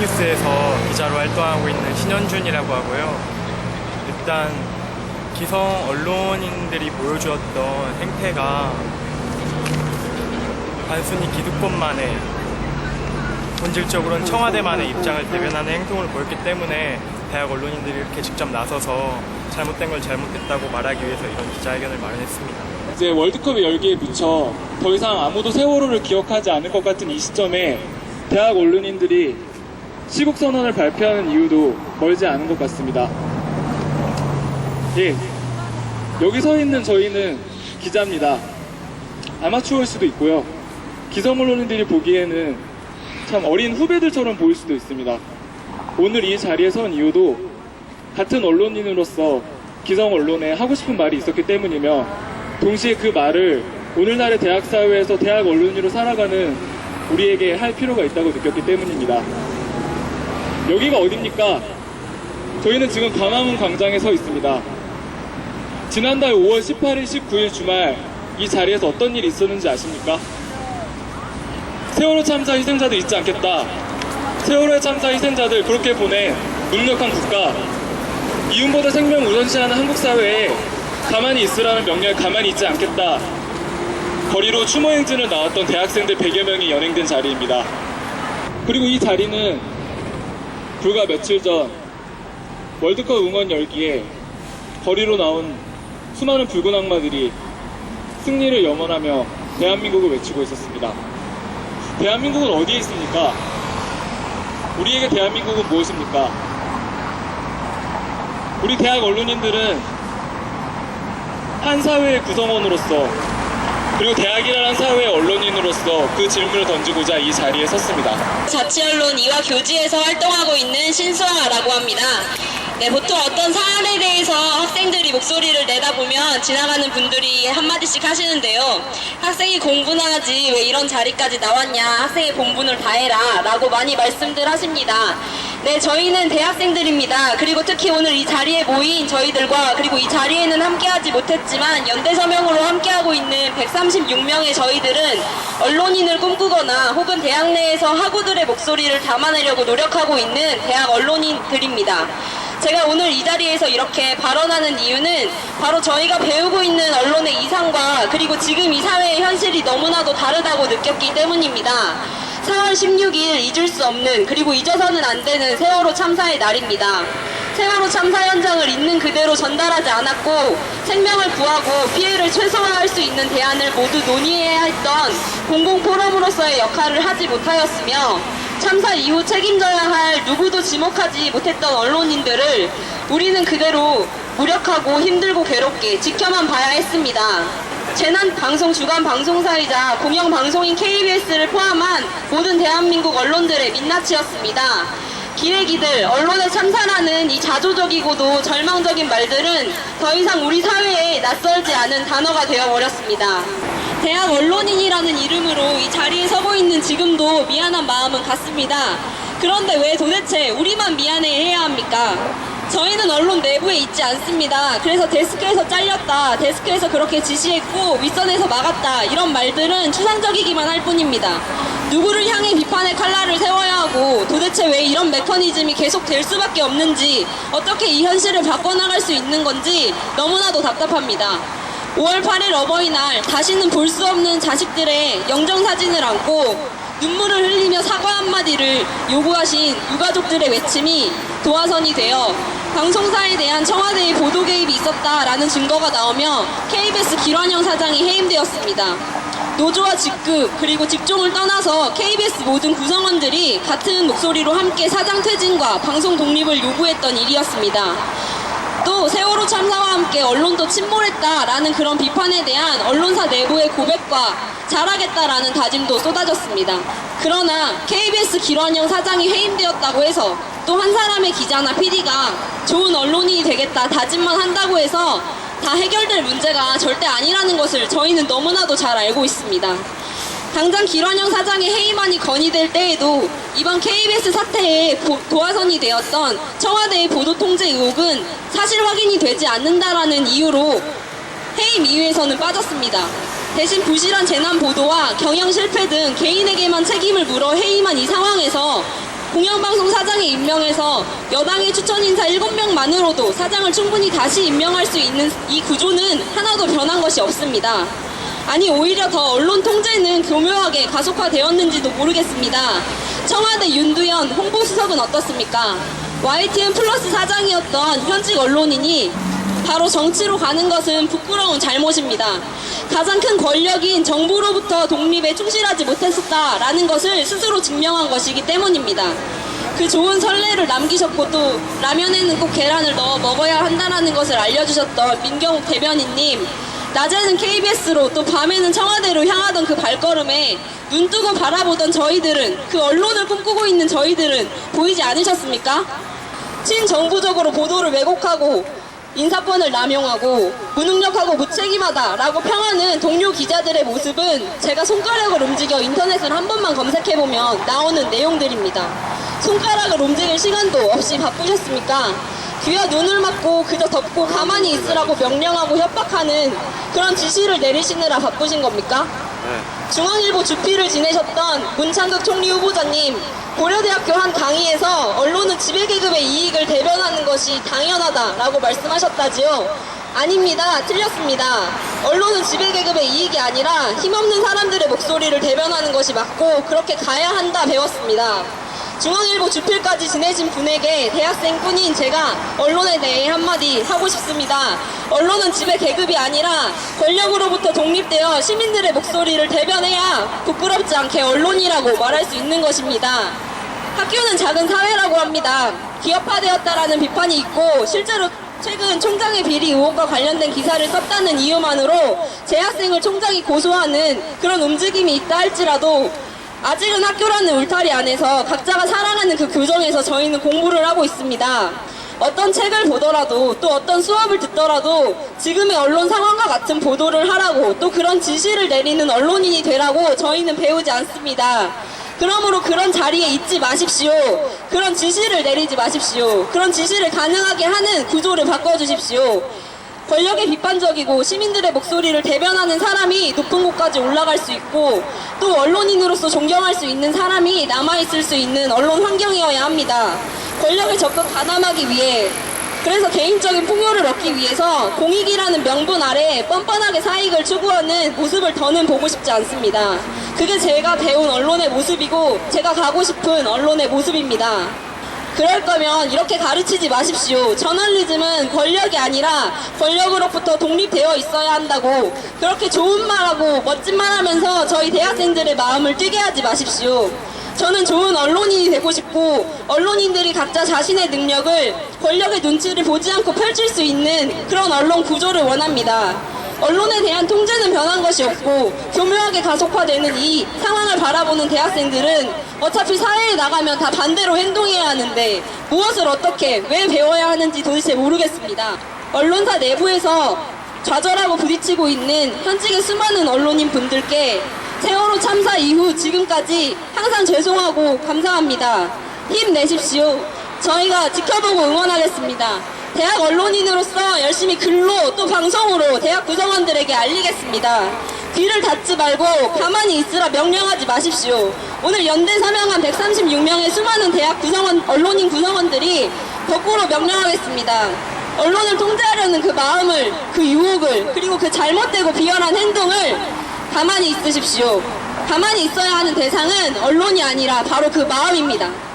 오락뉴스에서 기자로 활동하고 있는 신현준이라고 하고요. 일단 기성 언론인들이 보여주었던 행태가 단순히 기득권만의, 본질적으로는 청와대만의 입장을 대변하는 행동을 보였기 때문에 대학 언론인들이 이렇게 직접 나서서 잘못된 걸 잘못됐다고 말하기 위해서 이런 기자회견을 마련했습니다. 이제 월드컵의 열기에 미쳐 더 이상 아무도 세월호를 기억하지 않을 것 같은 이 시점에 대학 언론인들이 시국선언을 발표하는 이유도 멀지 않은 것 같습니다. 예, 여기 서 있는 저희는 기자입니다. 아마추어일 수도 있고요. 기성 언론인들이 보기에는 참 어린 후배들처럼 보일 수도 있습니다. 오늘 이 자리에 선 이유도 같은 언론인으로서 기성 언론에 하고 싶은 말이 있었기 때문이며, 동시에 그 말을 오늘날의 대학 사회에서 대학 언론인으로 살아가는 우리에게 할 필요가 있다고 느꼈기 때문입니다. 여기가 어딥니까? 저희는 지금 광화문 광장에 서 있습니다. 지난달 5월 18일, 19일 주말 이 자리에서 어떤 일이 있었는지 아십니까? 세월호 참사 희생자들 잊지 않겠다. 세월호의 참사 희생자들 그렇게 보낸 무능력한 국가, 이윤보다 생명 우선시하는 한국 사회에 가만히 있으라는 명령에 가만히 있지 않겠다. 거리로 추모 행진을 나왔던 대학생들 100여 명이 연행된 자리입니다. 그리고 이 자리는 불과 며칠 전 월드컵 응원 열기에 거리로 나온 수많은 붉은 악마들이 승리를 염원하며 대한민국을 외치고 있었습니다. 대한민국은 어디에 있습니까? 우리에게 대한민국은 무엇입니까? 우리 대학 언론인들은 한 사회의 구성원으로서, 그리고 대학이라는 사회의 언론인으로서 그 질문을 던지고자 이 자리에 섰습니다. 자치언론 이화 교지에서 활동하고 있는 신수아라고 합니다. 네, 보통 어떤 사안에 대해서 학생들이 목소리를 내다보면 지나가는 분들이 한마디씩 하시는데요. 학생이 공부나 하지 왜 이런 자리까지 나왔냐, 학생의 본분을 다해라 라고 많이 말씀들 하십니다. 네, 저희는 대학생들입니다. 그리고 특히 오늘 이 자리에 모인 저희들과, 그리고 이 자리에는 함께하지 못했지만 연대서명으로 함께하고 있는 136명의 저희들은 언론인을 꿈꾸거나 혹은 대학 내에서 학우들의 목소리를 담아내려고 노력하고 있는 대학 언론인들입니다. 제가 오늘 이 자리에서 이렇게 발언하는 이유는 바로 저희가 배우고 있는 언론의 이상과, 그리고 지금 이 사회의 현실이 너무나도 다르다고 느꼈기 때문입니다. 4월 16일 잊을 수 없는, 그리고 잊어서는 안 되는 세월호 참사의 날입니다. 세월호 참사 현장을 있는 그대로 전달하지 않았고, 생명을 구하고 피해를 최소화할 수 있는 대안을 모두 논의해야 했던 공공포럼으로서의 역할을 하지 못하였으며, 참사 이후 책임져야 할 누구도 지목하지 못했던 언론인들을 우리는 그대로 무력하고 힘들고 괴롭게 지켜만 봐야 했습니다. 재난방송 주간 방송사이자 공영방송인 KBS를 포함한 모든 대한민국 언론들의 민낯이었습니다. 기레기들, 언론의 참사라는 이 자조적이고도 절망적인 말들은 더 이상 우리 사회에 낯설지 않은 단어가 되어버렸습니다. 대학 언론인이라는 이름으로 이 자리에 서고 있는 지금도 미안한 마음은 같습니다. 그런데 왜 도대체 우리만 미안해해야 합니까? 저희는 언론 내부에 있지 않습니다. 그래서 데스크에서 잘렸다, 데스크에서 그렇게 지시했고 윗선에서 막았다, 이런 말들은 추상적이기만 할 뿐입니다. 누구를 향해 비판의 칼날을 세워야 하고, 도대체 왜 이런 메커니즘이 계속 될 수밖에 없는지, 어떻게 이 현실을 바꿔나갈 수 있는 건지 너무나도 답답합니다. 5월 8일 어버이날, 다시는 볼 수 없는 자식들의 영정사진을 안고 눈물을 흘리며 사과 한마디를 요구하신 유가족들의 외침이 도화선이 되어 방송사에 대한 청와대의 보도 개입이 있었다라는 증거가 나오며 KBS 길환영 사장이 해임되었습니다. 노조와 직급, 그리고 직종을 떠나서 KBS 모든 구성원들이 같은 목소리로 함께 사장 퇴진과 방송 독립을 요구했던 일이었습니다. 또 세월호 참사와 함께 언론도 침몰했다라는 그런 비판에 대한 언론사 내부의 고백과 잘하겠다라는 다짐도 쏟아졌습니다. 그러나 KBS 길환영 사장이 해임되었다고 해서 또 한 사람의 기자나 PD가 좋은 언론인이 되겠다 다짐만 한다고 해서 다 해결될 문제가 절대 아니라는 것을 저희는 너무나도 잘 알고 있습니다. 당장 길환영 사장의 해임안이 건의될 때에도 이번 KBS 사태의 도화선이 되었던 청와대의 보도 통제 의혹은 사실 확인이 되지 않는다라는 이유로 해임 이유에서는 빠졌습니다. 대신 부실한 재난 보도와 경영 실패 등 개인에게만 책임을 물어 해임한 이 상황에서 공영방송 사장에 임명해서 여당의 추천 인사 7명만으로도 사장을 충분히 다시 임명할 수 있는 이 구조는 하나도 변한 것이 없습니다. 아니 오히려 더 언론 통제는 교묘하게 가속화되었는지도 모르겠습니다. 청와대 윤두현 홍보수석은 어떻습니까? YTN 플러스 사장이었던 현직 언론인이 바로 정치로 가는 것은 부끄러운 잘못입니다. 가장 큰 권력인 정부로부터 독립에 충실하지 못했었다라는 것을 스스로 증명한 것이기 때문입니다. 그 좋은 선례를 남기셨고 또 라면에는 꼭 계란을 넣어 먹어야 한다는 것을 알려주셨던 민경욱 대변인님, 낮에는 KBS로 또 밤에는 청와대로 향하던 그 발걸음에 눈뜨고 바라보던 저희들은, 그 언론을 꿈꾸고 있는 저희들은 보이지 않으셨습니까? 친정부적으로 보도를 왜곡하고 인사권을 남용하고 무능력하고 무책임하다라고 평하는 동료 기자들의 모습은 제가 손가락을 움직여 인터넷을 한 번만 검색해보면 나오는 내용들입니다. 손가락을 움직일 시간도 없이 바쁘셨습니까? 귀와 눈을 막고 그저 덮고 가만히 있으라고 명령하고 협박하는 그런 지시를 내리시느라 바쁘신 겁니까? 중앙일보 주필을 지내셨던 문창극 총리 후보자님, 고려대학교 한 강의에서 언론은 지배계급의 이익을 대변하는 것이 당연하다라고 말씀하셨다지요? 아닙니다. 틀렸습니다. 언론은 지배계급의 이익이 아니라 힘없는 사람들의 목소리를 대변하는 것이 맞고 그렇게 가야 한다 배웠습니다. 중앙일보 주필까지 지내신 분에게 대학생뿐인 제가 언론에 대해 한마디 하고 싶습니다. 언론은 지배 계급이 아니라 권력으로부터 독립되어 시민들의 목소리를 대변해야 부끄럽지 않게 언론이라고 말할 수 있는 것입니다. 학교는 작은 사회라고 합니다. 기업화되었다라는 비판이 있고 실제로 최근 총장의 비리 의혹과 관련된 기사를 썼다는 이유만으로 재학생을 총장이 고소하는 그런 움직임이 있다 할지라도 아직은 학교라는 울타리 안에서 각자가 살아가는 그 교정에서 저희는 공부를 하고 있습니다. 어떤 책을 보더라도 또 어떤 수업을 듣더라도 지금의 언론 상황과 같은 보도를 하라고 또 그런 지시를 내리는 언론인이 되라고 저희는 배우지 않습니다. 그러므로 그런 자리에 있지 마십시오. 그런 지시를 내리지 마십시오. 그런 지시를 가능하게 하는 구조를 바꿔주십시오. 권력에 비판적이고 시민들의 목소리를 대변하는 사람이 높은 곳까지 올라갈 수 있고 또 언론인으로서 존경할 수 있는 사람이 남아있을 수 있는 언론 환경이어야 합니다. 권력을 적극 가담하기 위해, 그래서 개인적인 풍요를 얻기 위해서 공익이라는 명분 아래 뻔뻔하게 사익을 추구하는 모습을 더는 보고 싶지 않습니다. 그게 제가 배운 언론의 모습이고 제가 가고 싶은 언론의 모습입니다. 그럴 거면 이렇게 가르치지 마십시오. 저널리즘은 권력이 아니라 권력으로부터 독립되어 있어야 한다고 그렇게 좋은 말하고 멋진 말 하면서 저희 대학생들의 마음을 뛰게 하지 마십시오. 저는 좋은 언론인이 되고 싶고 언론인들이 각자 자신의 능력을 권력의 눈치를 보지 않고 펼칠 수 있는 그런 언론 구조를 원합니다. 언론에 대한 통제는 변한 것이 없고 교묘하게 가속화되는 이 상황을 바라보는 대학생들은 어차피 사회에 나가면 다 반대로 행동해야 하는데 무엇을 어떻게 왜 배워야 하는지 도대체 모르겠습니다. 언론사 내부에서 좌절하고 부딪히고 있는 현직의 수많은 언론인 분들께 세월호 참사 이후 지금까지 항상 죄송하고 감사합니다. 힘내십시오. 저희가 지켜보고 응원하겠습니다. 대학 언론인으로서 열심히 글로 또 방송으로 대학 구성원들에게 알리겠습니다. 귀를 닫지 말고 가만히 있으라 명령하지 마십시오. 오늘 연대 사명한 136명의 수많은 대학 구성원, 언론인 구성원들이 거꾸로 명령하겠습니다. 언론을 통제하려는 그 마음을, 그 유혹을, 그리고 그 잘못되고 비열한 행동을 가만히 있으십시오. 가만히 있어야 하는 대상은 언론이 아니라 바로 그 마음입니다.